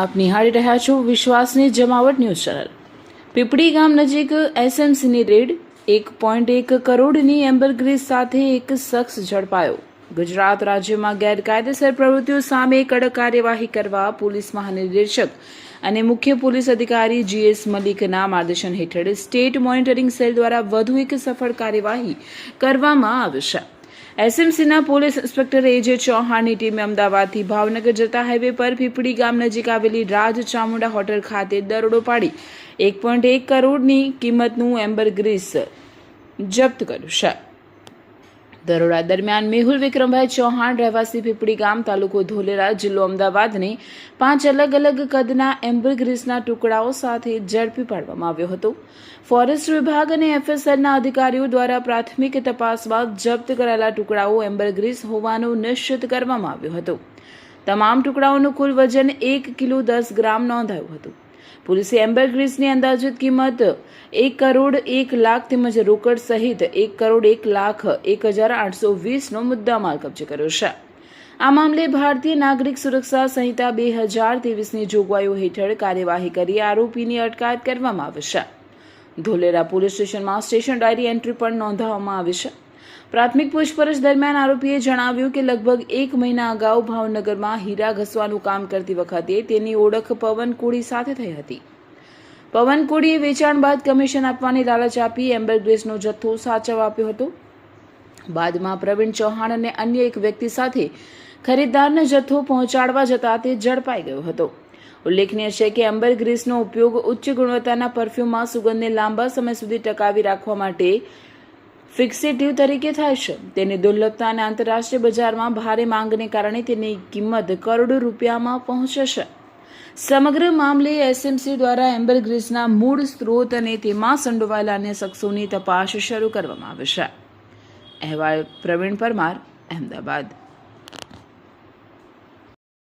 આપ નિહાળી રહ્યા છો વિશ્વાસની જમાવટ ન્યૂઝ ચેનલ. પીપળી ગામ નજીક એસએમસીની રેડ. 1.1 કરોડની એમ્બરગ્રીસ સાથે એક શખ્સ ઝડપાયો. ગુજરાત રાજ્યમાં ગેરકાયદેસર પ્રવૃત્તિઓ સામે કડક કાર્યવાહી કરવા પોલીસ મહાનિર્દેશક અને મુખ્ય પોલીસ અધિકારી GS મલિકના માર્ગદર્શન હેઠળ સ્ટેટ મોનિટરિંગ સેલ દ્વારા વધુ એક સફળ કાર્યવાહી કરવામાં આવશે. એસએમસીના પોલીસ ઇન્સ્પેક્ટર AJ ચૌહાણની ટીમે અમદાવાદથી ભાવનગર જતા હાઈવે પર પીપળી ગામ નજીક આવેલી રાજ ચામુંડા હોટલ ખાતે દરોડો પાડી 1.1 કરોડની કિંમતનું એમ્બરગ્રીસ જપ્ત કર્યું છે. દરોડા દરમિયાન મેહુલ વિક્રમભાઈ ચૌહાણ રહેવાસી પીપળી ગામ તાલુકો ધોલેરા જિલ્લો અમદાવાદને 5 અલગ અલગ કદના એમ્બરગ્રીસના ટુકડાઓ સાથે ઝડપી પાડવામાં આવ્યો હતો. ફોરેસ્ટ વિભાગ અને FSLના અધિકારીઓ દ્વારા પ્રાથમિક તપાસ બાદ જપ્ત કરાયેલા ટુકડાઓ એમ્બરગ્રીસ હોવાનું નિશ્ચિત કરવામાં આવ્યું હતું. તમામ ટુકડાઓનું કુલ વજન 1 કિલો 10 ગ્રામ નોંધાયું હતું. પોલીસે એમ્બરગ્રીસની અંદાજિત કિંમત 1 કરોડ 1 લાખ તેમજ રોકડ સહિત 1 કરોડ 1 લાખ 1,820નો મુદ્દામાલ કબજે કર્યો છે. આ મામલે ભારતીય નાગરિક સુરક્ષા સંહિતા 2023ની જોગવાઈઓ હેઠળ કાર્યવાહી કરી આરોપીની અટકાયત કરવામાં આવી છે. ધોલેરા પોલીસ સ્ટેશનમાં સ્ટેશન ડાયરી એન્ટ્રી પણ નોંધાવવામાં આવી છે. પ્રાથમિક પૂછપરછ દરમિયાન આરોપીએ જણાવ્યું કે લગભગ 1 મહિના અગાઉ ભાવનગરમાં હીરા ઘસવાનું કામ કરતી વખતે તેની ઓળખ પવન કોડી સાથે થઈ હતી. પવન કોડીએ વેચાણ બાદ કમિશન આપવાની લાલચ આપી એમ્બરગ્રીસનો જથ્થો સાચવવા આપ્યો હતો. બાદમાં પ્રવીણ ચૌહાણ અને અન્ય એક વ્યક્તિ સાથે ખરીદદારને જથ્થો પહોંચાડવા જતા તે ઝડપાઈ ગયો હતો. ઉલ્લેખનીય છે કે એમ્બરગ્રીસનો ઉપયોગ ઉચ્ચ ગુણવત્તાના પરફ્યુમમાં સુગંધને લાંબા સમય સુધી ટકાવી રાખવા માટે ફિક્સેટિવ તરીકે થાય છે. તેની દુર્લભતા અને આંતરરાષ્ટ્રીય બજારમાં ભારે માંગને કારણે તેની કિંમત કરોડો રૂપિયામાં પહોંચે છે. સમગ્ર મામલે એસએમસી દ્વારા એમ્બરગ્રીસના મૂળ સ્ત્રોત અને તેમાં સંડોવાયેલા અન્ય શખ્સોની તપાસ શરૂ કરવામાં આવી છે. અહેવાલ પ્રવીણ પરમાર, અહેમદાબાદ.